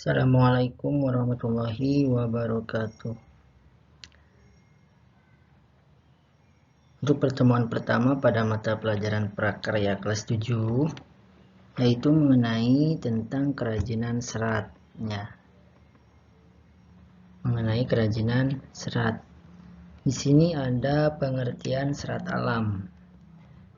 Assalamualaikum warahmatullahi wabarakatuh. Untuk pertemuan pertama pada mata pelajaran prakarya kelas 7 yaitu mengenai tentang kerajinan serat ya. Mengenai kerajinan serat. Di sini ada pengertian serat alam.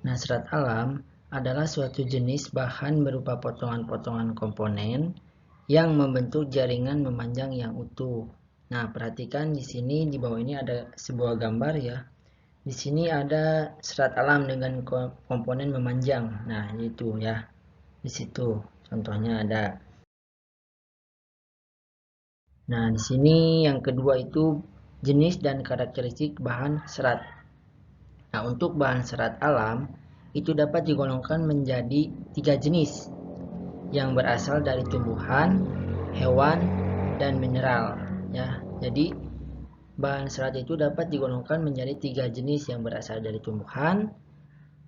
Nah, serat alam adalah suatu jenis bahan berupa potongan-potongan komponen yang membentuk jaringan memanjang yang utuh. Nah, perhatikan di sini di bawah ini ada sebuah gambar ya. Di sini ada serat alam dengan komponen memanjang. Nah, itu ya. Di situ contohnya ada. Nah, di sini yang kedua itu jenis dan karakteristik bahan serat. Nah, untuk bahan serat alam itu dapat digolongkan menjadi 3 jenis yang berasal dari tumbuhan, hewan, dan mineral ya. Jadi bahan serat itu dapat digolongkan menjadi 3 jenis yang berasal dari tumbuhan,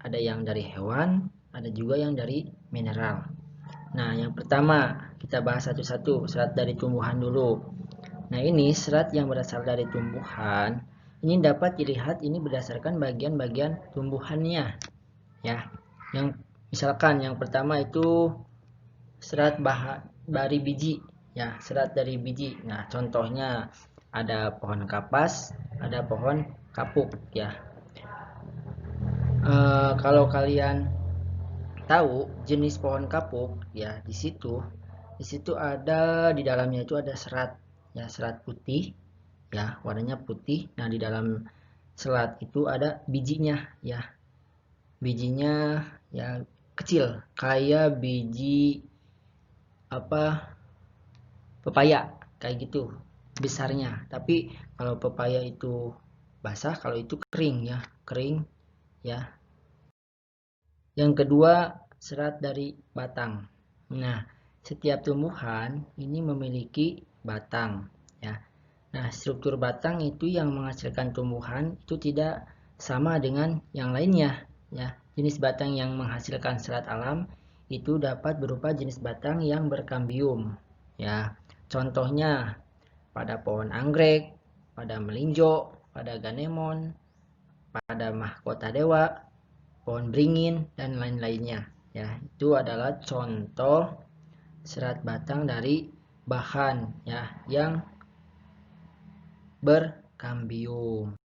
ada yang dari hewan, ada juga yang dari mineral. Nah, yang pertama kita bahas satu-satu, serat dari tumbuhan dulu. Nah, ini serat yang berasal dari tumbuhan, ini dapat dilihat ini berdasarkan bagian-bagian tumbuhannya ya. Yang misalkan yang pertama itu serat dari biji ya, serat dari biji. Nah, contohnya ada pohon kapas, ada pohon kapuk ya. Kalau kalian tahu jenis pohon kapuk ya, di situ ada di dalamnya itu ada serat ya, serat putih ya, warnanya putih. Nah, di dalam serat itu ada bijinya ya. Bijinya ya kecil kayak biji pepaya kayak gitu besarnya. Tapi kalau pepaya itu basah, kalau itu kering ya. Yang kedua, serat dari batang. Nah, setiap tumbuhan ini memiliki batang ya. Nah, struktur batang itu yang menghasilkan tumbuhan itu tidak sama dengan yang lainnya ya. Jenis batang yang menghasilkan serat alam itu dapat berupa jenis batang yang berkambium ya. Contohnya pada pohon anggrek, pada melinjo, pada ganemon, pada mahkota dewa, pohon beringin, dan lain-lainnya ya. Itu adalah contoh serat batang dari bahan ya yang berkambium.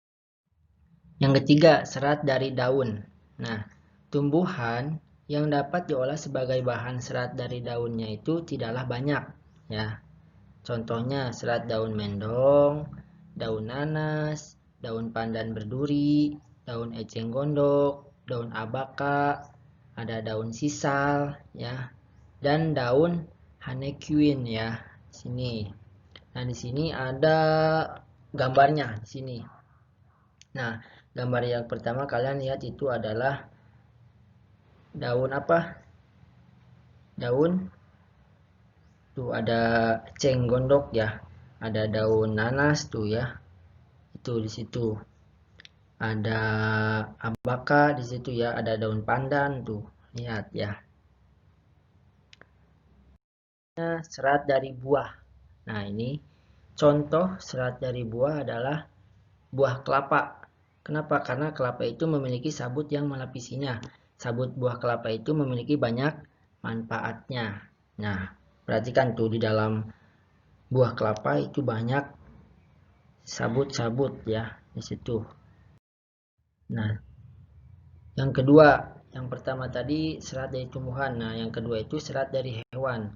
Yang ketiga, serat dari daun. Nah, tumbuhan yang dapat diolah sebagai bahan serat dari daunnya itu tidaklah banyak ya. Contohnya serat daun mendong, daun nanas, daun pandan berduri, daun eceng gondok, daun abaka, ada daun sisal ya, dan daun hanequin ya. Sini. Nah, di sini ada gambarnya di sini. Nah, gambar yang pertama kalian lihat itu adalah daun apa? Daun tuh ada eceng gondok ya. Ada daun nanas tuh ya. Itu di situ. Ada abaka di situ ya, ada daun pandan tuh. Lihat ya. Serat dari buah. Nah, ini contoh serat dari buah adalah buah kelapa. Kenapa? Karena kelapa itu memiliki sabut yang melapisinya. Sabut buah kelapa itu memiliki banyak manfaatnya. Nah, perhatikan tuh di dalam buah kelapa itu banyak sabut-sabut ya di situ. Nah, yang kedua, yang pertama tadi serat dari tumbuhan. Nah, yang kedua itu serat dari hewan.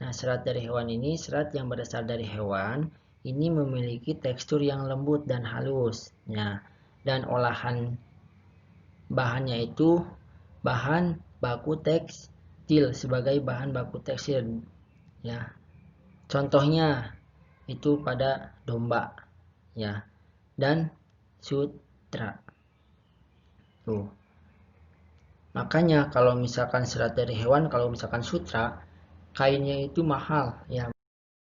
Nah, serat dari hewan ini serat yang berasal dari hewan ini memiliki tekstur yang lembut dan halus. Nah, dan olahan bahannya itu bahan baku tekstil sebagai bahan baku tekstil ya. Contohnya itu pada domba ya dan sutra. Tuh. Makanya kalau misalkan serat dari hewan, kalau misalkan sutra, kainnya itu mahal ya.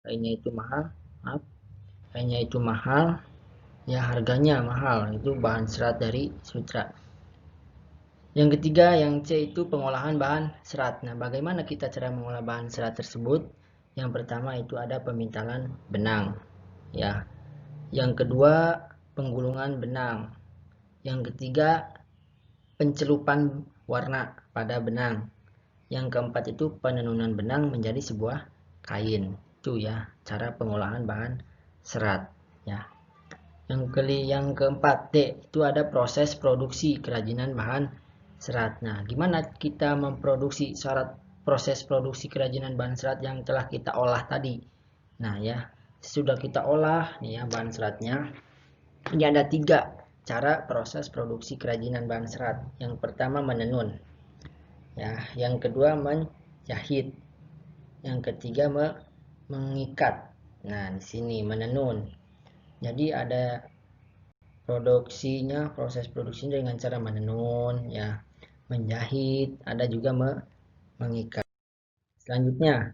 Kainnya itu mahal, maaf. Kainnya itu mahal, ya harganya mahal. Itu bahan serat dari sutra. Yang ketiga, yang C itu pengolahan bahan serat. Nah, bagaimana kita cara mengolah bahan serat tersebut? Yang pertama itu ada pemintalan benang, ya. Yang kedua, penggulungan benang. Yang ketiga, pencelupan warna pada benang. Yang keempat itu penenunan benang menjadi sebuah kain. Itu ya cara pengolahan bahan serat, ya. Yang keempat, D, itu ada proses produksi kerajinan bahan serat. Nah, gimana kita memproduksi proses produksi kerajinan bahan serat yang telah kita olah tadi? Nah, ya, sudah kita olah nih ya bahan seratnya. Ini ada 3 cara proses produksi kerajinan bahan serat. Yang pertama menenun, ya. Yang kedua menjahit. Yang ketiga mengikat. Nah, di sini menenun. Jadi ada proses produksinya dengan cara menenun, ya, menjahit, ada juga mengikat. Selanjutnya,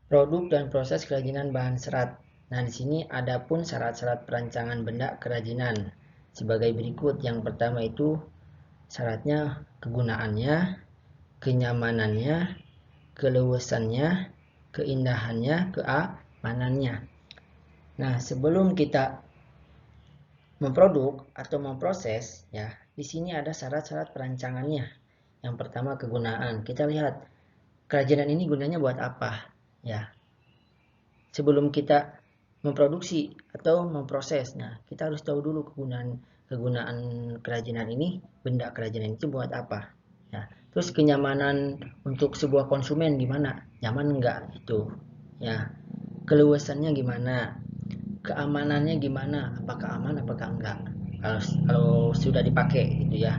produk dan proses kerajinan bahan serat. Nah, di sini ada pun syarat-syarat perancangan benda kerajinan sebagai berikut. Yang pertama itu syaratnya kegunaannya, kenyamanannya, keluasannya, keindahannya, keamanannya. Nah, sebelum kita memproduk atau memproses, ya, di sini ada syarat-syarat perancangannya. Yang pertama kegunaan. Kita lihat kerajinan ini gunanya buat apa, ya. Sebelum kita memproduksi atau memproses, nah, kita harus tahu dulu kegunaan kerajinan ini, benda kerajinan itu buat apa, ya. Terus kenyamanan untuk sebuah konsumen gimana? Nyaman enggak itu, ya. Keluasannya gimana? Keamanannya gimana? Apakah aman apakah enggak? Kalau sudah dipakai gitu ya.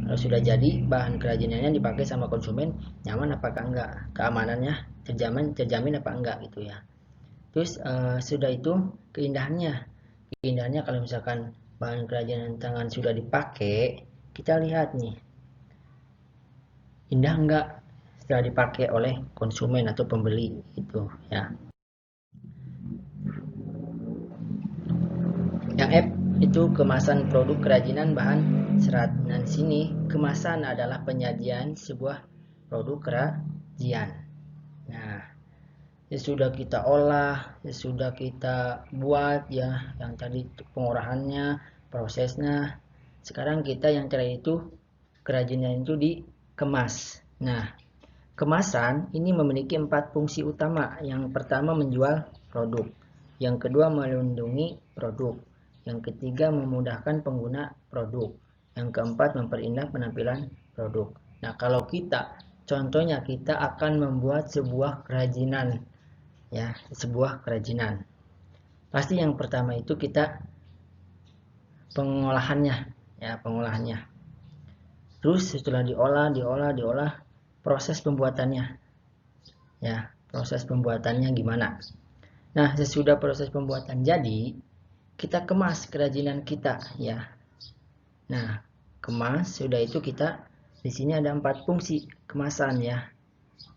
Kalau sudah jadi bahan kerajinannya dipakai sama konsumen, nyaman apakah enggak? Keamanannya terjamin apa enggak gitu ya. Terus sudah itu keindahannya. Keindahannya kalau misalkan bahan kerajinan tangan sudah dipakai, kita lihat nih. Indah enggak setelah dipakai oleh konsumen atau pembeli itu ya. Yang F itu kemasan produk kerajinan bahan serat. Nah, di sini kemasan adalah penyajian sebuah produk kerajinan. Nah, ya sudah kita olah, ya sudah kita buat ya, yang tadi pengolahannya, prosesnya. Sekarang kita yang terakhir itu kerajinan itu dikemas. Nah, kemasan ini memiliki 4 fungsi utama. Yang pertama menjual produk, yang kedua melindungi produk, yang ketiga memudahkan pengguna produk, yang keempat memperindah penampilan produk. Nah, kalau contohnya kita akan membuat sebuah kerajinan, ya, sebuah kerajinan. Pasti yang pertama itu kita pengolahannya, ya, pengolahannya. Terus setelah diolah, proses pembuatannya, ya, proses pembuatannya gimana. Nah, sesudah proses pembuatan jadi, kita kemas kerajinan kita, ya. Nah, kemas sudah itu kita di sini ada 4 fungsi kemasan, ya.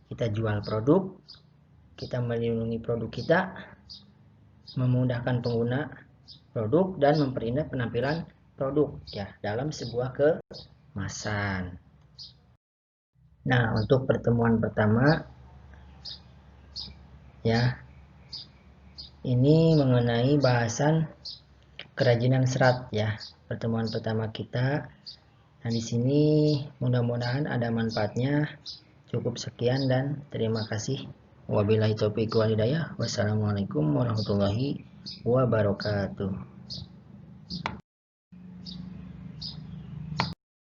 Kita jual produk, kita melindungi produk kita, memudahkan pengguna produk, dan memperindah penampilan produk, ya, dalam sebuah kemasan. Nah, untuk pertemuan pertama, ya, ini mengenai bahasan kerajinan serat, ya, pertemuan pertama kita. Nah, di sini mudah-mudahan ada manfaatnya. Cukup sekian dan terima kasih. Wabillahi taufiq wal hidayah. Wassalamualaikum warahmatullahi wabarakatuh.